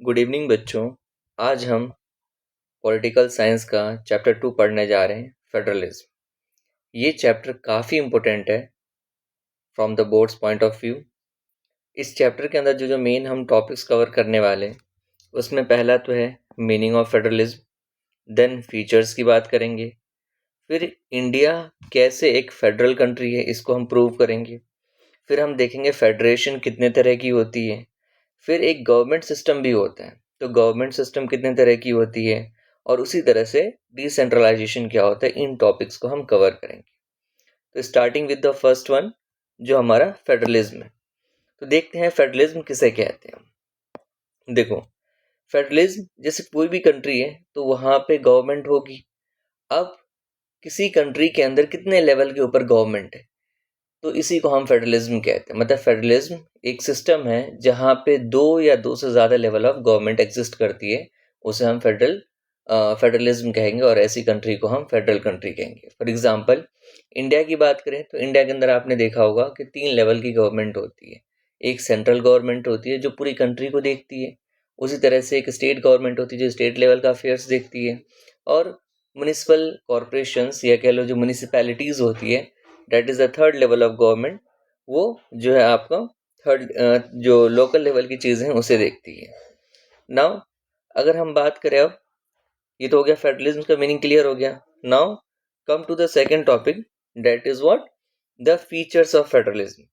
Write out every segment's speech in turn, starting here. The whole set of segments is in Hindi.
गुड इवनिंग बच्चों। आज हम पॉलिटिकल साइंस का चैप्टर 2 पढ़ने जा रहे हैं, फेडरलिज्म। ये चैप्टर काफ़ी इम्पोर्टेंट है from the boards point of view. इस चैप्टर के अंदर जो मेन हम टॉपिक्स कवर करने वाले हैं उसमें पहला तो है meaning of federalism, then features की बात करेंगे, फिर इंडिया कैसे एक फेडरल कंट्री है इसको हम प्रूव करेंगे, फिर हम देखेंगे फेडरेशन कितने तरह की होती है, फिर एक गवर्नमेंट सिस्टम भी होता है तो गवर्नमेंट सिस्टम कितने तरह की होती है, और उसी तरह से डिसेंट्रलाइजेशन क्या होता है। इन टॉपिक्स को हम कवर करेंगे। तो starting with the first one जो हमारा फेडरलिज्म है, तो देखते हैं फेडरलिज्म किसे कहते हैं। देखो, फेडरलिज्म जैसे कोई भी कंट्री है तो वहां पे गवर्नमेंट होगी। अब किसी कंट्री के अंदर कितने लेवल के ऊपर गवर्नमेंट है तो इसी को हम फेडरलिज्म कहते हैं। मतलब फेडरलिज्म एक सिस्टम है जहाँ पे दो या दो से ज़्यादा लेवल ऑफ गवर्नमेंट एग्जिस्ट करती है, उसे हम फेडरलिज्म कहेंगे, और ऐसी कंट्री को हम फेडरल कंट्री कहेंगे। फॉर एग्जांपल इंडिया की बात करें तो इंडिया के अंदर आपने देखा होगा कि 3 लेवल की गवर्नमेंट होती है। एक सेंट्रल गवर्नमेंट होती है जो पूरी कंट्री को देखती है, उसी तरह से एक स्टेट गवर्नमेंट होती है जो स्टेट लेवल का अफेयर्स देखती है, और म्यूनिसिपल कॉरपोरेशंस या कह लो जो म्यूनिसिपैलिटीज़ होती है, that is the third level of government. वो जो है आपका जो लोकल लेवल की चीज़ें हैं उसे देखती है। नाउ अगर हम बात करें, अब ये तो हो गया फेडरलिज्म का मीनिंग क्लियर हो गया। Now come to the second topic, that is what the features of federalism.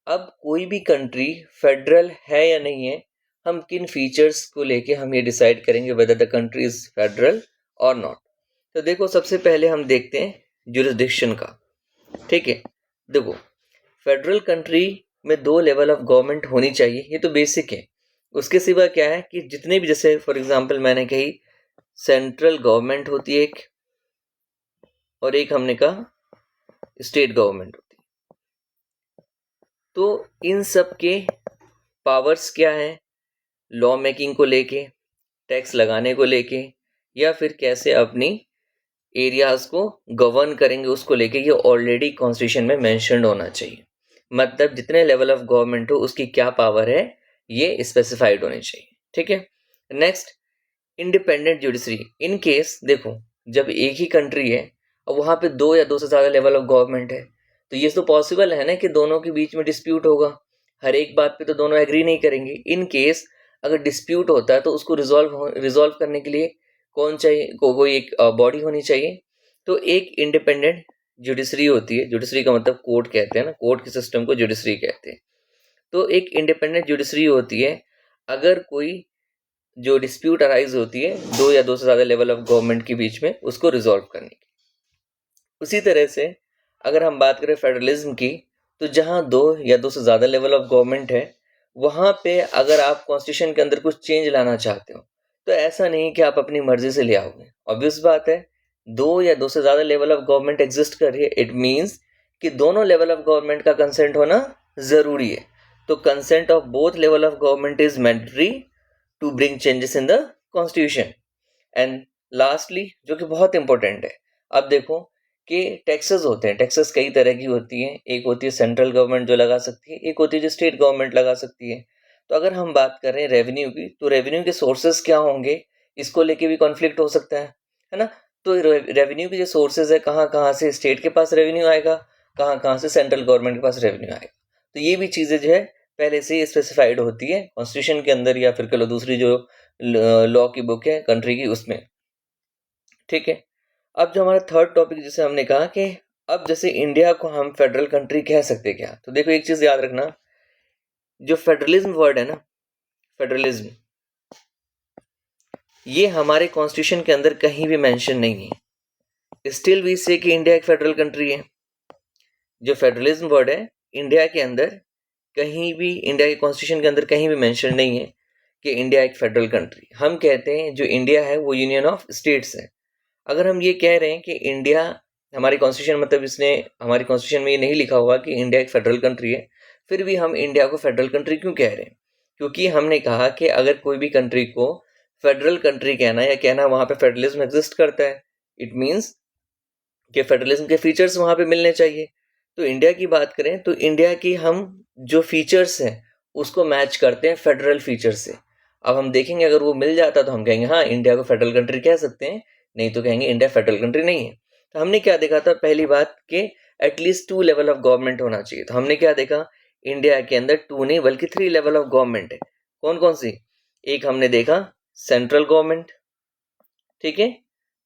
अब कोई भी कंट्री फेडरल है या नहीं है, हम किन फीचर्स को लेके हम ये डिसाइड करेंगे whether the country is federal और नॉट। तो देखो, सबसे पहले हम देखते हैं जुरिसडिक्शन का। ठीक है, देखो फेडरल कंट्री में 2 लेवल ऑफ गवर्नमेंट होनी चाहिए, ये तो बेसिक है। उसके सिवा क्या है कि जितने भी, जैसे फॉर एग्जांपल मैंने कही सेंट्रल गवर्नमेंट होती है एक, और एक हमने कहा स्टेट गवर्नमेंट होती है। तो इन सब के पावर्स क्या है, लॉ मेकिंग को लेके, टैक्स लगाने को लेके, या फिर कैसे अपनी एरियाज को गवर्न करेंगे उसको लेके, ये ऑलरेडी कॉन्स्टिट्यूशन में मेंशन्ड होना चाहिए। मतलब जितने लेवल ऑफ गवर्नमेंट हो उसकी क्या पावर है ये स्पेसिफाइड होनी चाहिए। ठीक है, next independent judiciary. In case देखो, जब एक ही कंट्री है और वहां पे 2 या 2 से ज्यादा लेवल ऑफ गवर्नमेंट है तो ये तो पॉसिबल है ना कि दोनों के बीच में डिस्प्यूट होगा। हर एक बात पे तो दोनों एग्री नहीं करेंगे। इन केस अगर डिस्प्यूट होता है तो उसको रिजॉल्व करने के लिए कौन चाहिए, कोई एक बॉडी होनी चाहिए। तो एक इंडिपेंडेंट जुडिशरी होती है। जुडिशरी का मतलब कोर्ट कहते हैं ना, कोर्ट के सिस्टम को जुडिशरी कहते हैं। तो एक इंडिपेंडेंट जुडिशरी होती है अगर कोई जो डिस्प्यूट अराइज होती है 2 या 2 से ज़्यादा लेवल ऑफ गवर्नमेंट के बीच में, उसको रिजॉल्व करने की। उसी तरह से अगर हम बात करें फेडरलिज्म की, तो जहाँ 2 या 2 से ज़्यादा लेवल ऑफ गवर्नमेंट है वहाँ पे अगर आप कॉन्स्टिट्यूशन के अंदर कुछ चेंज लाना चाहते हो तो ऐसा नहीं कि आप अपनी मर्जी से ले आओगे। ऑब्वियस बात है, 2 या 2 से ज़्यादा लेवल ऑफ गवर्नमेंट एग्जिस्ट कर रही है, इट मीन्स कि दोनों लेवल ऑफ गवर्नमेंट का कंसेंट होना ज़रूरी है। तो consent of both level of government is mandatory to bring changes in the constitution. And lastly, जो कि बहुत इंपॉर्टेंट है, अब देखो कि टैक्सेस होते हैं। टैक्सेस कई तरह की होती हैं। एक होती है सेंट्रल गवर्नमेंट जो लगा सकती है, एक होती है जो स्टेट गवर्नमेंट लगा सकती है। तो अगर हम बात करें रेवेन्यू की, तो रेवेन्यू के सोर्सेज क्या होंगे इसको लेके भी कॉन्फ्लिक्ट हो सकता है ना। तो रेवेन्यू के जो सोर्सेज है, कहाँ कहाँ से स्टेट के पास रेवेन्यू आएगा, कहाँ कहाँ से सेंट्रल गवर्नमेंट के पास रेवेन्यू आएगा। तो ये भी चीज़ें जो है पहले से ही स्पेसिफाइड होती है कॉन्स्टिट्यूशन के अंदर, या फिर कह लो दूसरी जो लॉ की बुक है कंट्री की उसमें। ठीक है, अब जो हमारा थर्ड टॉपिक जिसे हमने कहा कि अब जैसे इंडिया को हम फेडरल कंट्री कह सकते क्या, तो देखो एक चीज याद रखना, जो फेडरलिज्म वर्ड है ना, फेडरलिज्म, ये हमारे कॉन्स्टिट्यूशन के अंदर कहीं भी मेंशन नहीं है। स्टिल वी से कि इंडिया एक फेडरल कंट्री है। जो फेडरलिज्म वर्ड है इंडिया के अंदर कहीं भी, इंडिया के कॉन्स्टिट्यूशन के अंदर कहीं भी मेंशन नहीं है कि इंडिया एक फेडरल कंट्री। हम कहते हैं जो इंडिया है वो यूनियन ऑफ स्टेट्स है। अगर हम ये कह रहे हैं कि इंडिया हमारी कॉन्स्टिट्यूशन, मतलब इसने हमारी कॉन्स्टिट्यूशन में ये नहीं लिखा हुआ कि इंडिया एक फेडरल कंट्री है, फिर भी हम इंडिया को फेडरल कंट्री क्यों कह रहे हैं? क्योंकि हमने कहा कि अगर कोई भी कंट्री को फेडरल कंट्री कहना या कहना वहां पे फेडरलिज्म एग्जिस्ट करता है, इट मीन्स कि फेडरलिज्म के फीचर्स वहां पे मिलने चाहिए। तो इंडिया की बात करें तो इंडिया की हम जो फीचर्स हैं उसको मैच करते हैं फेडरल फीचर से। अब हम देखेंगे अगर वो मिल जाता तो हम कहेंगे हाँ इंडिया को फेडरल कंट्री कह सकते हैं, नहीं तो कहेंगे इंडिया फेडरल कंट्री नहीं है। तो हमने क्या देखा था, पहली बात कि एटलीस्ट 2 लेवल ऑफ गवर्नमेंट होना चाहिए। तो हमने क्या देखा, इंडिया के अंदर 2 नहीं बल्कि 3 लेवल ऑफ गवर्नमेंट है। कौन कौन सी? एक हमने देखा सेंट्रल गवर्नमेंट, ठीक है,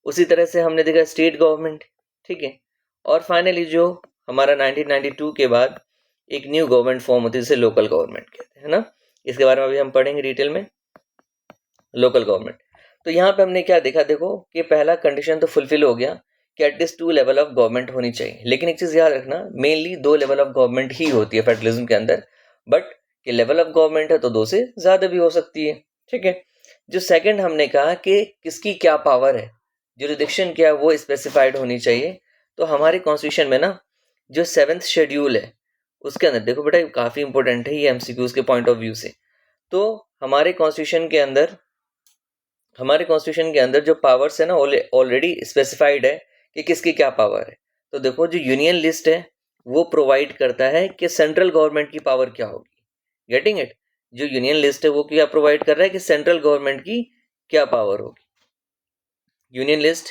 उसी तरह से हमने देखा स्टेट गवर्नमेंट, ठीक है, और फाइनली जो हमारा 1992 के बाद एक न्यू गवर्नमेंट फॉर्म होती है जिसे लोकल गवर्नमेंट कहते हैं ना। इसके बारे में अभी हम पढ़ेंगे डिटेल में, लोकल गवर्नमेंट। तो यहाँ पे हमने क्या देखा, देखो कि पहला कंडीशन तो फुलफिल हो गया कि एटलीस्ट 2 लेवल ऑफ गवर्नमेंट होनी चाहिए, लेकिन एक चीज याद रखना, मेनली 2 लेवल ऑफ गवर्नमेंट ही होती है फेडरलिज्म के अंदर, बट कि लेवल ऑफ गवर्नमेंट है तो 2 से ज्यादा भी हो सकती है, ठीक है। जो सेकंड हमने कहा कि किसकी क्या पावर है, जुरिडिक्शन क्या है वो स्पेसिफाइड होनी चाहिए। तो हमारे कॉन्स्टिट्यूशन में ना जो 7th शेड्यूल है उसके अंदर देखो बेटा, काफी इंपॉर्टेंट है ये एमसीक्यूज के पॉइंट ऑफ व्यू से। तो हमारे कॉन्स्टिट्यूशन के अंदर जो पावर्स है ना ऑलरेडी स्पेसिफाइड है कि किसकी क्या पावर है। तो देखो जो यूनियन लिस्ट है वो प्रोवाइड करता है कि सेंट्रल गवर्नमेंट की पावर क्या होगी, गेटिंग इट। जो यूनियन लिस्ट है वो क्या प्रोवाइड कर रहा है कि सेंट्रल गवर्नमेंट की क्या पावर होगी। यूनियन लिस्ट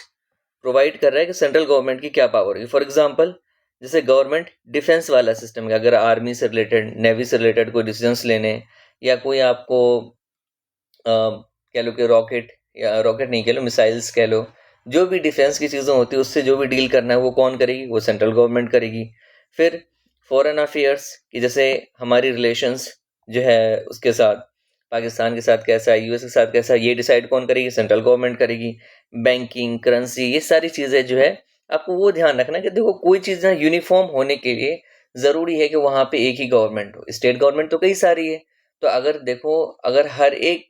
प्रोवाइड कर रहा है कि सेंट्रल गवर्नमेंट की क्या पावर होगी। फॉर एग्जांपल जैसे गवर्नमेंट डिफेंस वाला सिस्टम है, अगर आर्मी से रिलेटेड, नेवी से रिलेटेड कोई डिसीजंस लेने, या कोई आपको कह लो कि रॉकेट, या रॉकेट नहीं कह लो, मिसाइल्स कह लो, जो भी डिफेंस की चीज़ें होती है उससे जो भी डील करना है वो कौन करेगी, वो सेंट्रल गवर्नमेंट करेगी। फिर फॉरेन अफेयर्स की, जैसे हमारी रिलेशंस जो है उसके साथ, पाकिस्तान के साथ कैसा है, यूएस के साथ कैसा है, ये डिसाइड कौन करेगी, सेंट्रल गवर्नमेंट करेगी। बैंकिंग, करेंसी, ये सारी चीज़ें जो है आपको वो ध्यान रखना कि देखो कोई चीज़ ना यूनिफॉर्म होने के लिए ज़रूरी है कि वहाँ पे एक ही गवर्नमेंट हो। स्टेट गवर्नमेंट तो कई सारी है, तो अगर देखो अगर हर एक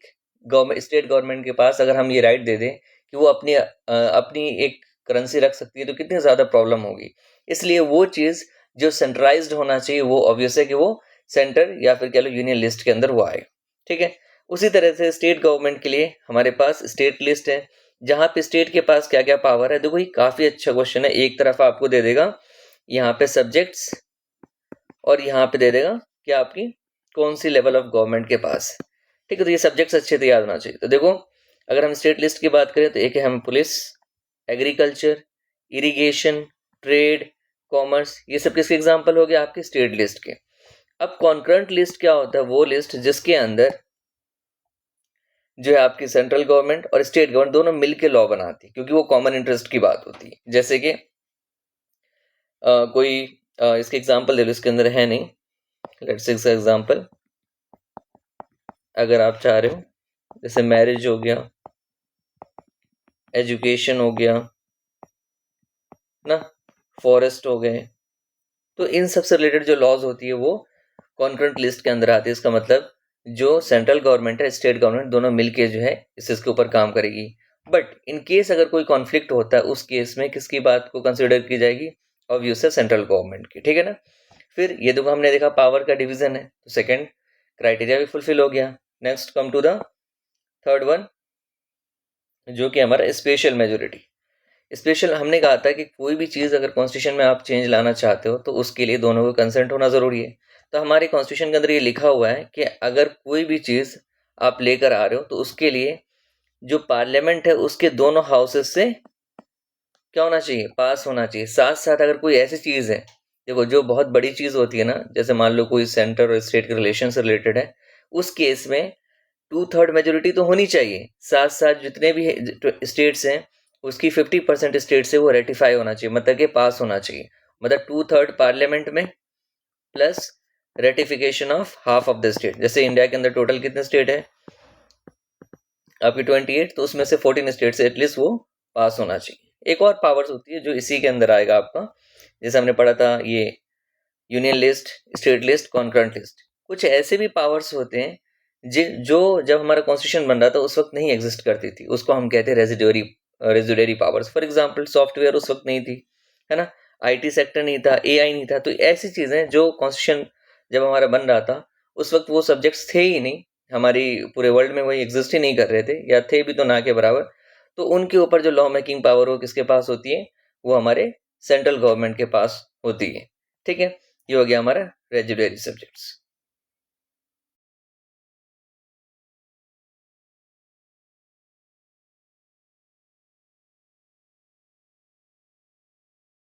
गवर्नमेंट, स्टेट गवर्नमेंट के पास अगर हम ये राइट दे दें कि वो अपनी एक करेंसी रख सकती है तो कितनी ज़्यादा प्रॉब्लम होगी। इसलिए वो चीज़ जो सेंट्रलाइज्ड होना चाहिए वो ऑब्वियस है कि वो सेंटर या फिर कह लो यूनियन लिस्ट के अंदर वो आए, ठीक है। उसी तरह से स्टेट गवर्नमेंट के लिए हमारे पास स्टेट लिस्ट है, जहाँ पे स्टेट के पास क्या क्या पावर है। देखो ये काफी अच्छा क्वेश्चन है, एक तरफ आपको दे देगा यहाँ पे सब्जेक्ट्स और यहाँ पे दे देगा कि आपकी कौन सी लेवल ऑफ गवर्नमेंट के पास, ठीक है। तो ये सब्जेक्ट्स अच्छे से याद होना चाहिए। तो देखो अगर हम स्टेट लिस्ट की बात करें तो एक है हम police, agriculture, irrigation, trade, commerce, ये सब किसके एग्जाम्पल हो गए, आपके स्टेट लिस्ट के। अब कॉन्करेंट लिस्ट क्या होता है, वो लिस्ट जिसके अंदर जो है आपकी सेंट्रल गवर्नमेंट और स्टेट गवर्नमेंट दोनों मिलकर लॉ बनाती है, क्योंकि वो कॉमन इंटरेस्ट की बात होती है। जैसे कि कोई इसके एग्जांपल ले लो, इसके अंदर है नहीं, लेट्स से इसका एग्जांपल अगर आप चाह रहे हो, जैसे मैरिज हो गया, एजुकेशन हो गया ना, फॉरेस्ट हो गए, तो इन सब से रिलेटेड जो लॉज होती है वो कॉन्करेंट लिस्ट के अंदर आती है। इसका मतलब जो सेंट्रल गवर्नमेंट है, स्टेट गवर्नमेंट दोनों मिलके जो है इसके ऊपर काम करेगी। बट इन केस अगर कोई कॉन्फ्लिक्ट होता है उस केस में किसकी बात को कंसिडर की जाएगी, ऑब्वियस है सेंट्रल गवर्नमेंट की, ठीक है ना। फिर ये देखो हमने देखा पावर का डिवीजन है, तो सेकंड क्राइटेरिया भी फुलफिल हो गया। Next come to the third one, जो कि हमारा स्पेशल मेजोरिटी। स्पेशल हमने कहा था कि कोई भी चीज़ अगर कॉन्स्टिट्यूशन में आप चेंज लाना चाहते हो तो उसके लिए दोनों को कंसेंट होना ज़रूरी है। तो हमारे कॉन्स्टिट्यूशन के अंदर ये लिखा हुआ है कि अगर कोई भी चीज़ आप लेकर आ रहे हो तो उसके लिए जो पार्लियामेंट है उसके दोनों हाउसेस से क्या होना चाहिए, पास होना चाहिए। साथ साथ अगर कोई ऐसी चीज़ है, देखो जो बहुत बड़ी चीज़ होती है ना, जैसे मान लो कोई सेंटर और स्टेट के रिलेशन से रिलेटेड है, उस केस में 2/3 मेजोरिटी तो होनी चाहिए। साथ साथ जितने भी स्टेट्स हैं उसकी 50% स्टेट से वो रेटिफाई होना चाहिए, मतलब कि पास होना चाहिए। मतलब 2/3 पार्लियामेंट में plus ratification of half of the state. जैसे इंडिया के अंदर टोटल कितने स्टेट है आपकी 28, तो उसमें से 14 स्टेट से एटलीस्ट वो पास होना चाहिए। एक और पावर्स होती है जो इसी के अंदर आएगा आपका, जैसे हमने पढ़ा था ये union list, state list, concurrent list. कुछ ऐसे भी पावर्स होते हैं जो जब हमारा कॉन्स्टिट्यूशन बन रहा था उस वक्त नहीं एग्जिस्ट करती थी, उसको हम कहते हैं residuary powers. For example software उस वक्त नहीं थी, है ना, आईटी सेक्टर नहीं था, एआई नहीं था। तो ऐसी चीजें जो कॉन्स्टिट्यूशन जब हमारा बन रहा था उस वक्त वो सब्जेक्ट्स थे ही नहीं, हमारी पूरे वर्ल्ड में वही एग्जिस्ट ही नहीं कर रहे थे, या थे भी तो ना के बराबर। तो उनके ऊपर जो लॉ मेकिंग पावर हो किसके पास होती है, वो हमारे सेंट्रल गवर्नमेंट के पास होती है, ठीक है। ये हो गया हमारा रेजिडरी सब्जेक्ट्स।